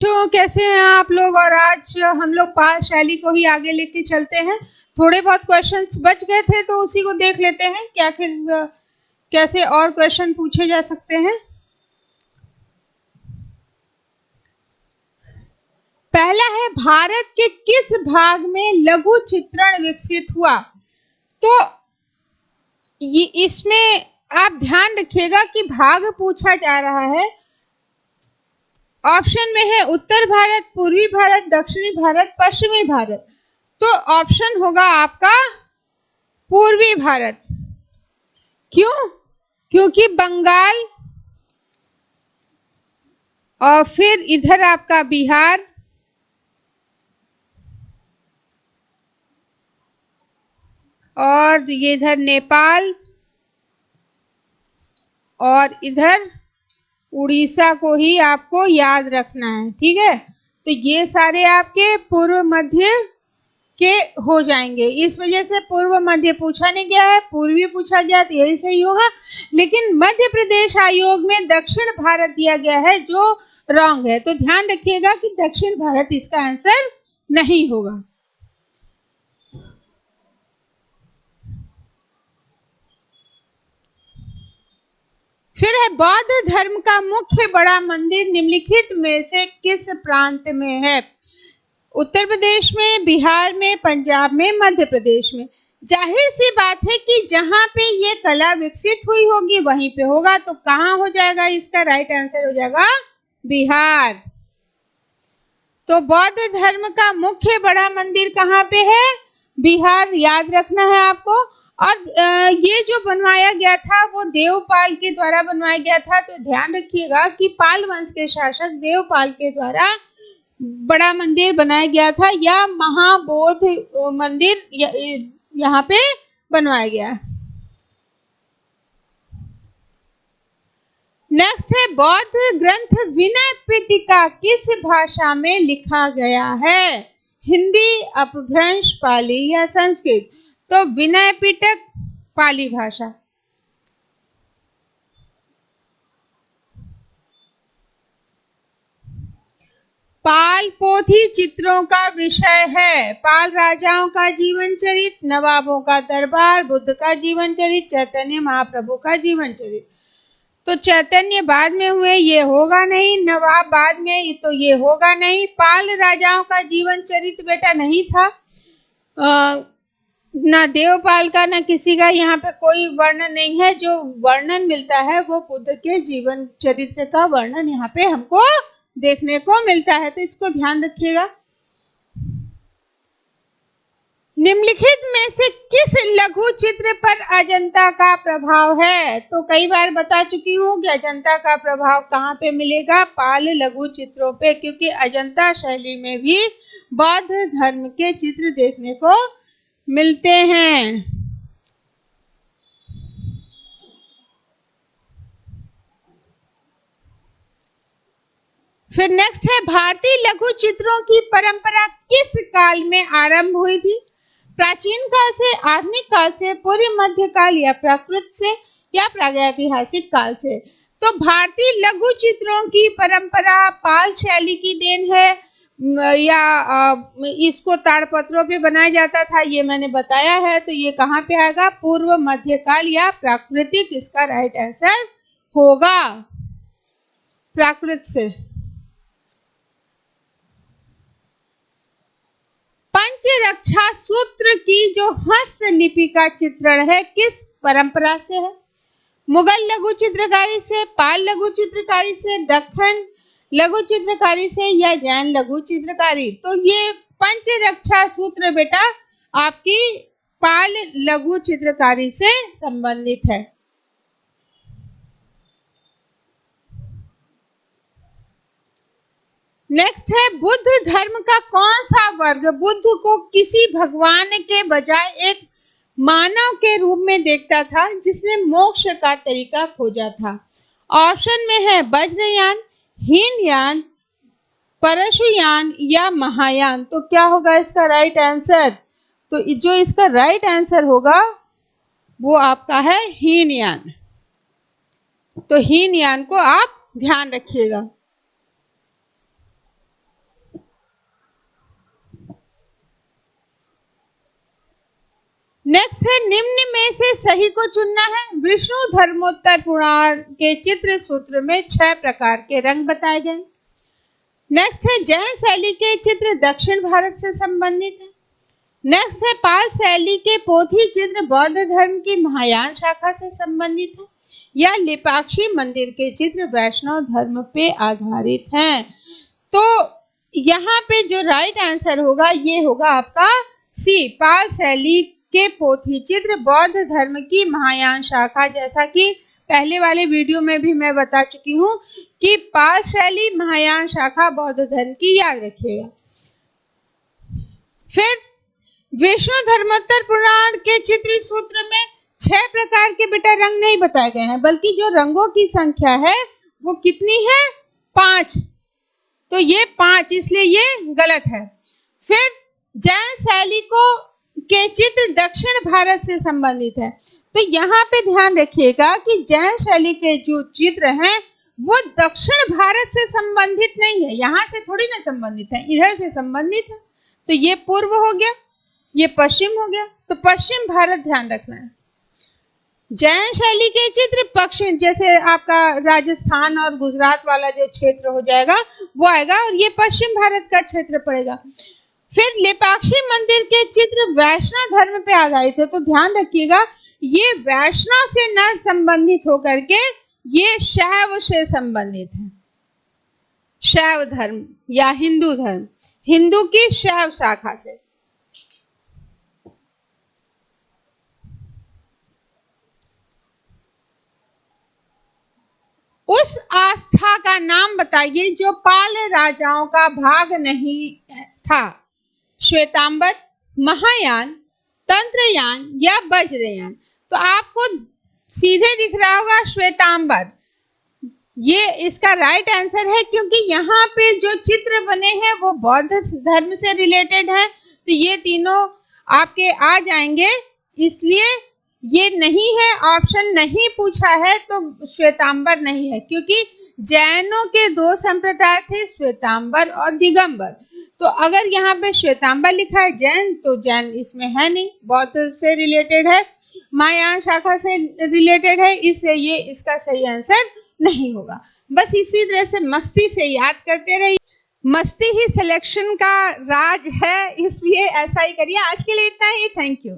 तो कैसे हैं आप लोग। और आज हम लोग पाल शैली को ही आगे लेके चलते हैं। थोड़े बहुत क्वेश्चंस बच गए थे तो उसी को देख लेते हैं कि आखिर कैसे और क्वेश्चन पूछे जा सकते हैं। पहला है, भारत के किस भाग में लघु चित्रण विकसित हुआ। तो ये इसमें आप ध्यान रखिएगा कि भाग पूछा जा रहा है। ऑप्शन में है उत्तर भारत, पूर्वी भारत, दक्षिणी भारत, पश्चिमी भारत। तो ऑप्शन होगा आपका पूर्वी भारत। क्यों? क्योंकि बंगाल और फिर इधर आपका बिहार और ये इधर नेपाल और इधर उड़ीसा को ही आपको याद रखना है। ठीक है, तो ये सारे आपके पूर्व मध्य के हो जाएंगे। इस वजह से पूर्व मध्य पूछा नहीं गया है, पूर्वी पूछा गया तो यही सही होगा। लेकिन मध्य प्रदेश आयोग में दक्षिण भारत दिया गया है जो रॉन्ग है। तो ध्यान रखिएगा कि दक्षिण भारत इसका आंसर नहीं होगा। फिर है, बौद्ध धर्म का मुख्य बड़ा मंदिर निम्नलिखित में से किस प्रांत में है। उत्तर प्रदेश में, बिहार में, पंजाब में, मध्य प्रदेश में। जाहिर सी बात है कि जहां पे ये कला विकसित हुई होगी वहीं पे होगा। तो कहां हो जाएगा, इसका राइट आंसर हो जाएगा बिहार। तो बौद्ध धर्म का मुख्य बड़ा मंदिर कहाँ पे है, बिहार, याद रखना है आपको। और ये जो बनवाया गया था वो देवपाल के द्वारा बनवाया गया था। तो ध्यान रखिएगा कि पाल वंश के शासक देवपाल के द्वारा बड़ा मंदिर बनाया गया था या महाबोध मंदिर यहाँ पे बनवाया गया। नेक्स्ट है, बौद्ध ग्रंथ विनय पिटका किस भाषा में लिखा गया है। हिंदी, अपभ्रंश, पाली या संस्कृत। तो विनय पिटक पाली भाषा। पाल पोथी चित्रों का विषय है पाल राजाओं का जीवन चरित, नवाबों का दरबार, बुद्ध का जीवन चरित, चैतन्य महाप्रभु का जीवन चरित। तो चैतन्य बाद में हुए, ये होगा नहीं। नवाब बाद में, तो ये होगा नहीं। पाल राजाओं का जीवन चरित्र बेटा नहीं था। ना देवपाल का ना किसी का यहाँ पे कोई वर्णन नहीं है। जो वर्णन मिलता है वो बुद्ध के जीवन चरित्र का वर्णन यहाँ पे हमको देखने को मिलता है। तो इसको ध्यान रखिएगा। निम्नलिखित में से किस लघु चित्र पर अजंता का प्रभाव है। तो कई बार बता चुकी हूँ कि अजंता का प्रभाव कहाँ पे मिलेगा, पाल लघु चित्रों पे, क्योंकि अजंता शैली में भी बौद्ध धर्म के चित्र देखने को मिलते हैं। फिर नेक्स्ट है, भारतीय लघु चित्रों की परंपरा किस काल में आरंभ हुई थी। प्राचीन काल से, आधुनिक काल से, पूर्व मध्य काल या प्राकृत से या प्रागैतिहासिक काल से। तो भारतीय लघु चित्रों की परंपरा पाल शैली की देन है या इसको ताड़पत्रों पे बनाया जाता था, ये मैंने बताया है। तो ये कहाँ पे आएगा, पूर्व मध्य काल या प्राकृतिक। इसका राइट आंसर होगा प्राकृत से। पंचरक्षा सूत्र की जो हस्तलिपि का चित्रण है किस परंपरा से है। मुगल लघु चित्रकारी से, पाल लघु चित्रकारी से, दक्खन लघु चित्रकारी से या जैन लघु चित्रकारी। तो ये पंचरक्षा सूत्र बेटा आपकी पाल लघु चित्रकारी से संबंधित है। नेक्स्ट है, बुद्ध धर्म का कौन सा वर्ग बुद्ध को किसी भगवान के बजाय एक मानव के रूप में देखता था जिसने मोक्ष का तरीका खोजा था। ऑप्शन में है वज्रयान, हीनयान, परशुयान या महायान। तो क्या होगा इसका राइट आंसर। तो जो इसका राइट आंसर होगा वो आपका है हीनयान। तो हीनयान को आप ध्यान रखिएगा। नेक्स्ट है निम्न में से सही को चुनना है। विष्णु धर्मोत्तर पुराण के चित्र सूत्र में 6 प्रकार के रंग बताए गए। नेक्स्ट है जैन शैली के चित्र दक्षिण भारत से संबंधित है। नेक्स्ट है पाल शैली के पोथी चित्र बौद्ध धर्म की महायान शाखा से संबंधित है, या लेपाक्षी मंदिर के चित्र वैष्णव धर्म पे आधारित हैं। तो यहाँ पे जो राइट आंसर होगा ये होगा आपका सी, पाल शैली के पोथी चित्र बौद्ध धर्म की महायान शाखा। जैसा कि पहले वाले वीडियो में भी मैं बता चुकी हूँ कि पाल शैली महायान शाखा बौद्ध धर्म की, याद रखिएगा। फिर विष्णु धर्मोत्तर पुराण के चित्र सूत्र में 6 प्रकार के बेटा रंग नहीं बताए गए हैं, बल्कि जो रंगों की संख्या है वो कितनी है? 5। तो ये 5, इसलिए ये गलत है। फिर जैन शैली के चित्र दक्षिण भारत से संबंधित है। तो यहाँ पे ध्यान रखिएगा कि जैन शैली के जो चित्र हैं वो दक्षिण भारत से संबंधित नहीं है, यहाँ से थोड़ी ना संबंधित है, इधर से संबंधित है। तो ये पूर्व हो गया, ये पश्चिम हो गया, तो पश्चिम भारत ध्यान रखना है। जैन शैली के चित्र पश्चिम, जैसे आपका राजस्थान और गुजरात वाला जो क्षेत्र हो जाएगा वो आएगा, और ये पश्चिम भारत का क्षेत्र पड़ेगा। फिर लेपाक्षी मंदिर के चित्र वैष्णव धर्म पे आधारित है। तो ध्यान रखिएगा ये वैष्णव से न संबंधित होकर के ये शैव से संबंधित है। शैव धर्म या हिंदू धर्म, हिंदू की शैव शाखा से। उस आस्था का नाम बताइए जो पाल राजाओं का भाग नहीं था। श्वेतांबर, महायान, तंत्रयान या वज्रयान। तो आपको सीधे दिख रहा होगा श्वेतांबर, ये इसका राइट आंसर है, क्योंकि यहाँ पे जो चित्र बने हैं वो बौद्ध धर्म से रिलेटेड है। तो ये तीनों आपके आ जाएंगे, इसलिए ये नहीं है, ऑप्शन नहीं पूछा है तो श्वेतांबर नहीं है, क्योंकि जैनों के 2 संप्रदाय थे, श्वेतांबर और दिगंबर। तो अगर यहाँ पे श्वेतांबर लिखा है जैन, तो जैन इसमें है नहीं, बौद्ध से रिलेटेड है, महायान शाखा से रिलेटेड है, इसलिए ये इसका सही आंसर नहीं होगा। बस इसी तरह से मस्ती से याद करते रहिए, मस्ती ही सिलेक्शन का राज है, इसलिए ऐसा ही करिए। आज के लिए इतना ही, थैंक यू।